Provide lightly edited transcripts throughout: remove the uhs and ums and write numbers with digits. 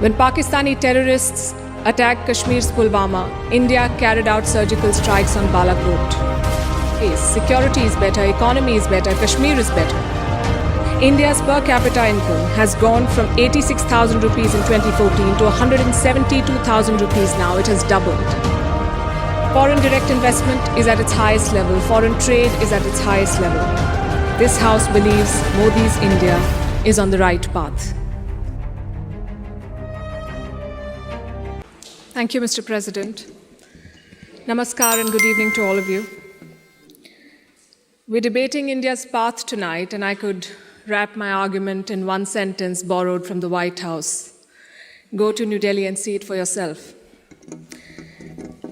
When Pakistani terrorists attacked Kashmir's Pulwama, India carried out surgical strikes on Balakot. Yes, security is better, economy is better, Kashmir is better. India's per capita income has gone from 86,000 rupees in 2014 to 172,000 rupees now. It has doubled. Foreign direct investment is at its highest level. Foreign trade is at its highest level. This House believes Modi's India is on the right path. Thank you, Mr. President. Namaskar and good evening to all of you. We're debating India's path tonight, and I could wrap my argument in one sentence borrowed from the White House. Go to New Delhi and see it for yourself.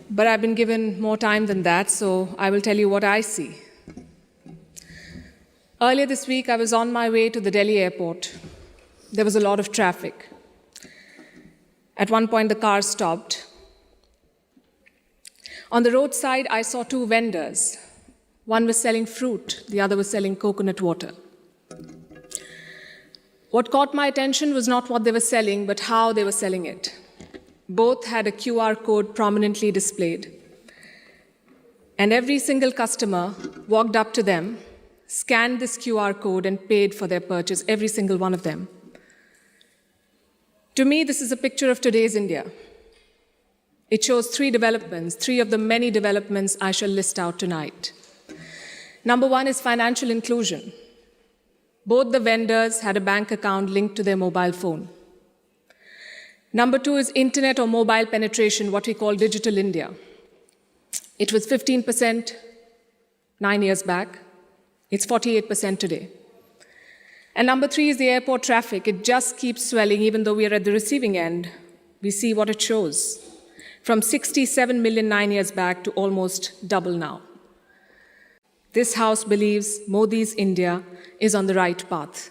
But I've been given more time than that, so I will tell you what I see. Earlier this week, I was on my way to the Delhi airport. There was a lot of traffic. At one point, the car stopped. On the roadside, I saw two vendors. One was selling fruit, the other was selling coconut water. What caught my attention was not what they were selling, but how they were selling it. Both had a QR code prominently displayed. And every single customer walked up to them, scanned this QR code, and paid for their purchase, every single one of them. To me, this is a picture of today's India. It shows three developments, three of the many developments I shall list out tonight. Number one is financial inclusion. Both the vendors had a bank account linked to their mobile phone. Number two is internet or mobile penetration, what we call digital India. It was 15% 9 years back. It's 48% today. And number three is the airport traffic. It just keeps swelling, even though we are at the receiving end. We see what it shows. From 67 million 9 years back to almost double now. This House believes Modi's India is on the right path.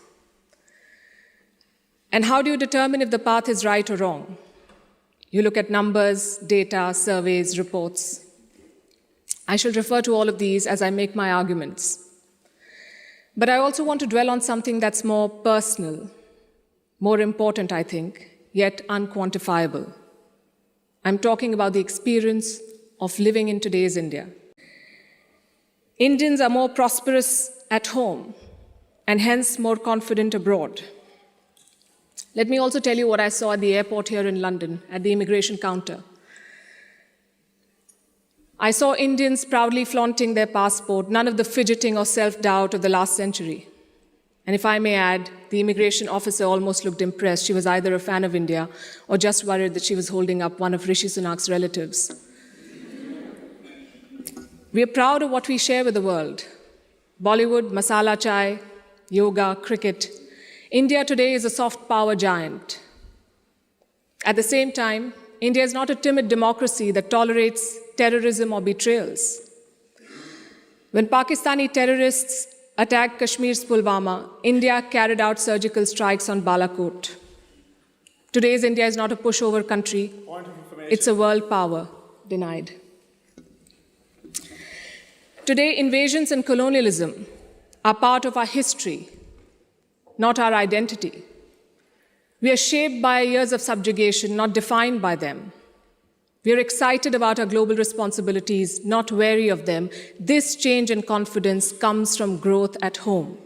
And how do you determine if the path is right or wrong? You look at numbers, data, surveys, reports. I shall refer to all of these as I make my arguments. But I also want to dwell on something that's more personal, more important, I think, yet unquantifiable. I'm talking about the experience of living in today's India. Indians are more prosperous at home and hence more confident abroad. Let me also tell you what I saw at the airport here in London, at the immigration counter. I saw Indians proudly flaunting their passport, none of the fidgeting or self-doubt of the last century. And if I may add, the immigration officer almost looked impressed. She was either a fan of India or just worried that she was holding up one of Rishi Sunak's relatives. We are proud of what we share with the world. Bollywood, masala chai, yoga, cricket. India today is a soft power giant. At the same time, India is not a timid democracy that tolerates terrorism or betrayals. When Pakistani terrorists attacked Kashmir's Pulwama, India carried out surgical strikes on Balakot. Today's India is not a pushover country. It's a world power denied. Today, invasions and colonialism are part of our history, not our identity. We are shaped by years of subjugation, not defined by them. We are excited about our global responsibilities, not wary of them. This change and confidence comes from growth at home.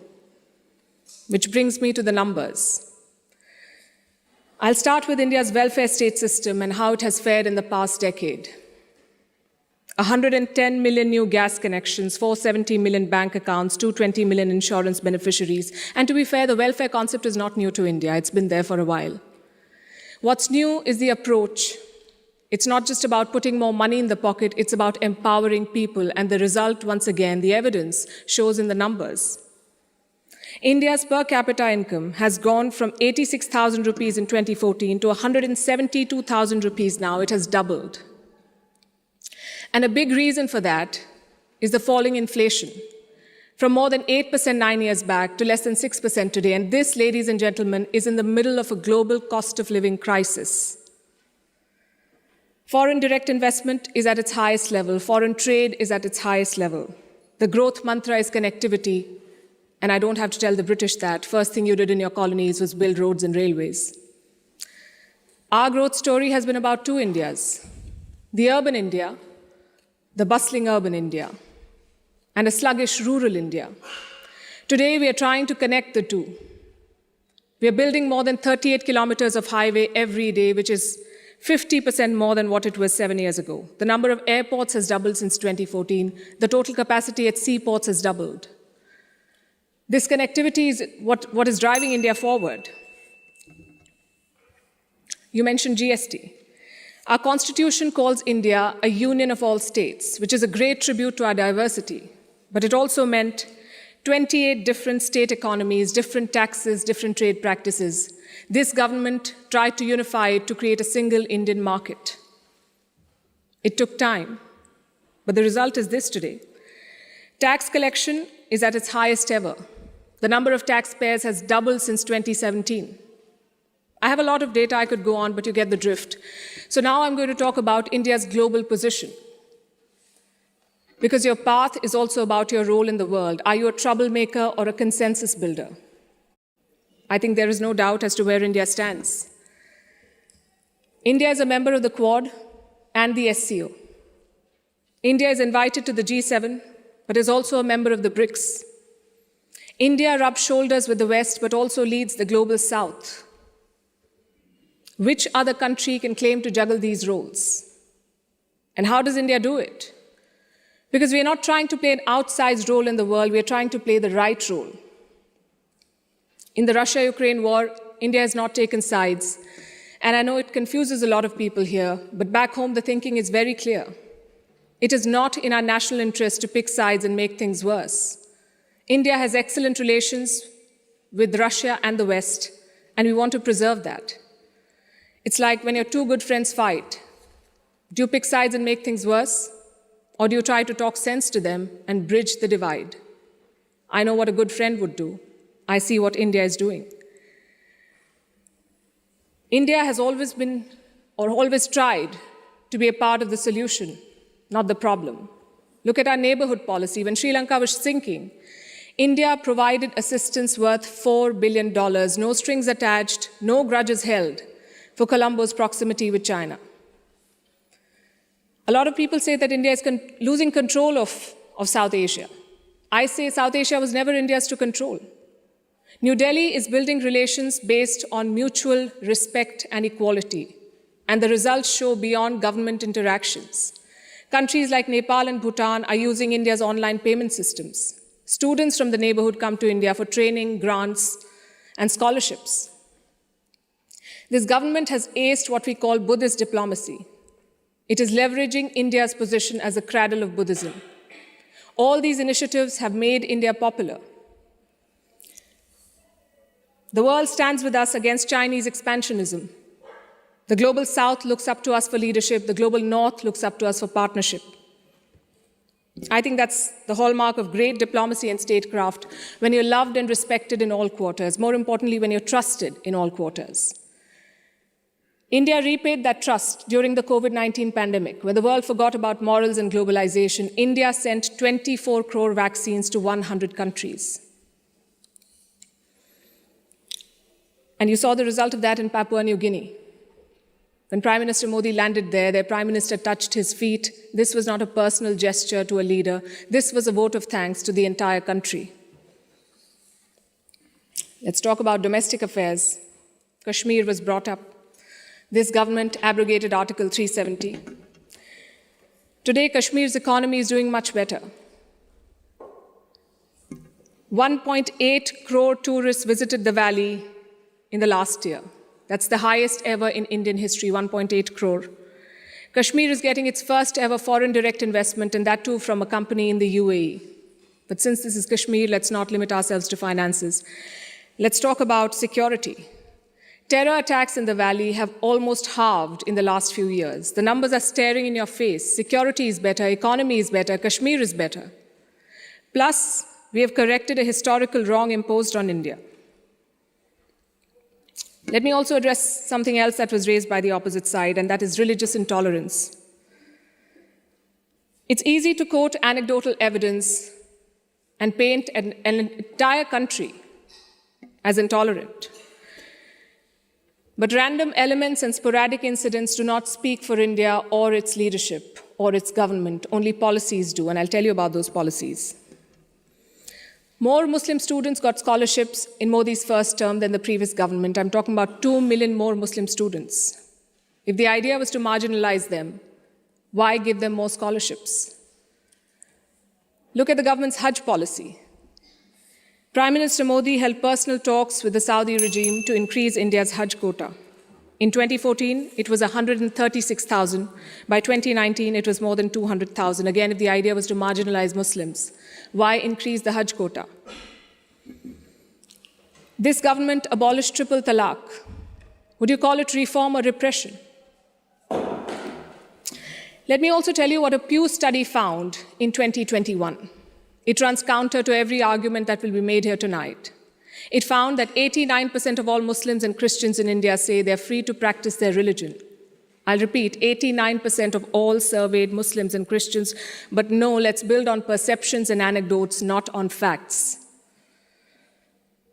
Which brings me to the numbers. I'll start with India's welfare state system and how it has fared in the past decade. 110 million new gas connections, 470 million bank accounts, 220 million insurance beneficiaries. And to be fair, the welfare concept is not new to India. It's been there for a while. What's new is the approach. It's not just about putting more money in the pocket, it's about empowering people. And the result, once again, the evidence shows in the numbers. India's per capita income has gone from 86,000 rupees in 2014 to 172,000 rupees now. It has doubled. And a big reason for that is the falling inflation, from more than 8% 9 years back to less than 6% today. And this, ladies and gentlemen, is in the middle of a global cost of living crisis. Foreign direct investment is at its highest level. Foreign trade is at its highest level. The growth mantra is connectivity. And I don't have to tell the British that. First thing you did in your colonies was build roads and railways. Our growth story has been about two Indias: the urban India, the bustling urban India, and a sluggish rural India. Today, we are trying to connect the two. We are building more than 38 kilometers of highway every day, which is 50% more than what it was 7 years ago. The number of airports has doubled since 2014. The total capacity at seaports has doubled. This connectivity is what is driving India forward. You mentioned GST. Our constitution calls India a union of all states, which is a great tribute to our diversity. But it also meant 28 different state economies, different taxes, different trade practices. This government tried to unify it to create a single Indian market. It took time, but the result is this today. Tax collection is at its highest ever. The number of taxpayers has doubled since 2017. I have a lot of data I could go on, but you get the drift. So now I'm going to talk about India's global position. Because your path is also about your role in the world. Are you a troublemaker or a consensus builder? I think there is no doubt as to where India stands. India is a member of the Quad and the SCO. India is invited to the G7, but is also a member of the BRICS. India rubs shoulders with the West, but also leads the global South. Which other country can claim to juggle these roles? And how does India do it? Because we are not trying to play an outsized role in the world, we are trying to play the right role. In the Russia-Ukraine war, India has not taken sides. And I know it confuses a lot of people here, but back home the thinking is very clear. It is not in our national interest to pick sides and make things worse. India has excellent relations with Russia and the West, and we want to preserve that. It's like when your two good friends fight. Do you pick sides and make things worse? Or do you try to talk sense to them and bridge the divide? I know what a good friend would do. I see what India is doing. India has always been, or always tried, to be a part of the solution, not the problem. Look at our neighborhood policy. When Sri Lanka was sinking, India provided assistance worth $4 billion, no strings attached, no grudges held, for Colombo's proximity with China. A lot of people say that India is losing control of South Asia. I say South Asia was never India's to control. New Delhi is building relations based on mutual respect and equality, and the results show beyond government interactions. Countries like Nepal and Bhutan are using India's online payment systems. Students from the neighborhood come to India for training, grants, and scholarships. This government has aced what we call Buddhist diplomacy. It is leveraging India's position as a cradle of Buddhism. All these initiatives have made India popular. The world stands with us against Chinese expansionism. The global South looks up to us for leadership. The global North looks up to us for partnership. I think that's the hallmark of great diplomacy and statecraft, when you're loved and respected in all quarters. More importantly, when you're trusted in all quarters. India repaid that trust during the COVID-19 pandemic. When the world forgot about morals and globalization, India sent 24 crore vaccines to 100 countries. And you saw the result of that in Papua New Guinea. When Prime Minister Modi landed there, their Prime Minister touched his feet. This was not a personal gesture to a leader. This was a vote of thanks to the entire country. Let's talk about domestic affairs. Kashmir was brought up. This government abrogated Article 370. Today, Kashmir's economy is doing much better. 1.8 crore tourists visited the valley in the last year. That's the highest ever in Indian history, 1.8 crore. Kashmir is getting its first ever foreign direct investment, and that too from a company in the UAE. But since this is Kashmir, let's not limit ourselves to finances. Let's talk about security. Terror attacks in the valley have almost halved in the last few years. The numbers are staring in your face. Security is better, economy is better, Kashmir is better. Plus, we have corrected a historical wrong imposed on India. Let me also address something else that was raised by the opposite side, and that is religious intolerance. It's easy to quote anecdotal evidence and paint an entire country as intolerant. But random elements and sporadic incidents do not speak for India or its leadership or its government. Only policies do, and I'll tell you about those policies. More Muslim students got scholarships in Modi's first term than the previous government. I'm talking about 2 million more Muslim students. If the idea was to marginalize them, why give them more scholarships? Look at the government's Hajj policy. Prime Minister Modi held personal talks with the Saudi regime to increase India's Hajj quota. In 2014, it was 136,000. By 2019, it was more than 200,000. Again, if the idea was to marginalize Muslims, why increase the Hajj quota? This government abolished triple talaq. Would you call it reform or repression? Let me also tell you what a Pew study found in 2021. It runs counter to every argument that will be made here tonight. It found that 89% of all Muslims and Christians in India say they're free to practice their religion. I'll repeat, 89% of all surveyed Muslims and Christians, but no, let's build on perceptions and anecdotes, not on facts.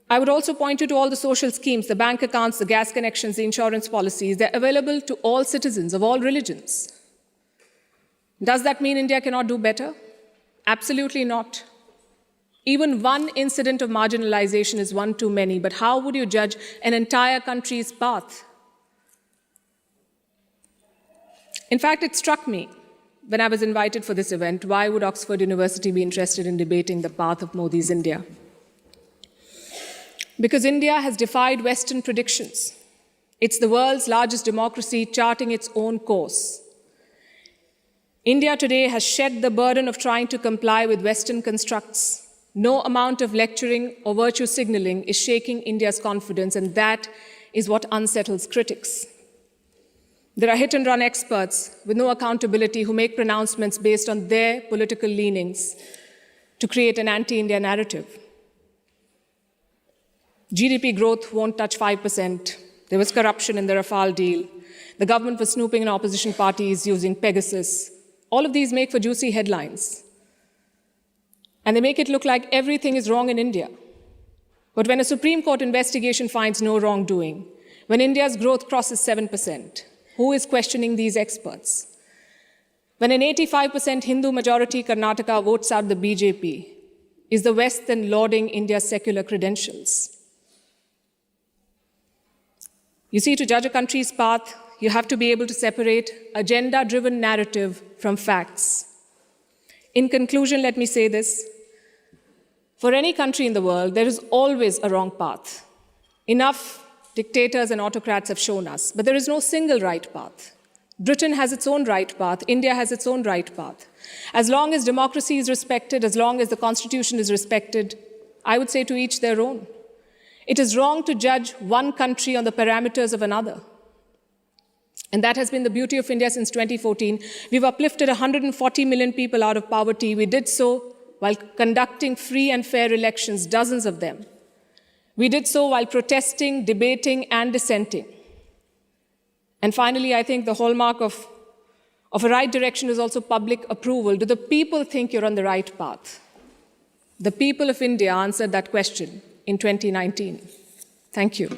I would also point you to all the social schemes, the bank accounts, the gas connections, the insurance policies. They're available to all citizens of all religions. Does that mean India cannot do better? Absolutely not. Even one incident of marginalization is one too many, but how would you judge an entire country's path? In fact, it struck me when I was invited for this event, why would Oxford University be interested in debating the path of Modi's India? Because India has defied Western predictions. It's the world's largest democracy charting its own course. India today has shed the burden of trying to comply with Western constructs. No amount of lecturing or virtue signaling is shaking India's confidence, and that is what unsettles critics. There are hit-and-run experts with no accountability who make pronouncements based on their political leanings to create an anti-India narrative. GDP growth won't touch 5%. There was corruption in the Rafale deal. The government was snooping in opposition parties using Pegasus. All of these make for juicy headlines. And they make it look like everything is wrong in India. But when a Supreme Court investigation finds no wrongdoing, when India's growth crosses 7%, who is questioning these experts? When an 85% Hindu-majority Karnataka votes out the BJP, is the West then lauding India's secular credentials? You see, to judge a country's path, you have to be able to separate agenda-driven narrative from facts. In conclusion, let me say this. For any country in the world, there is always a wrong path. Enough dictators and autocrats have shown us, but there is no single right path. Britain has its own right path. India has its own right path. As long as democracy is respected, as long as the Constitution is respected, I would say to each their own. It is wrong to judge one country on the parameters of another. And that has been the beauty of India since 2014. We've uplifted 140 million people out of poverty. We did so while conducting free and fair elections, dozens of them. We did so while protesting, debating, and dissenting. And finally, I think the hallmark of a right direction is also public approval. Do the people think you're on the right path? The people of India answered that question in 2019. Thank you.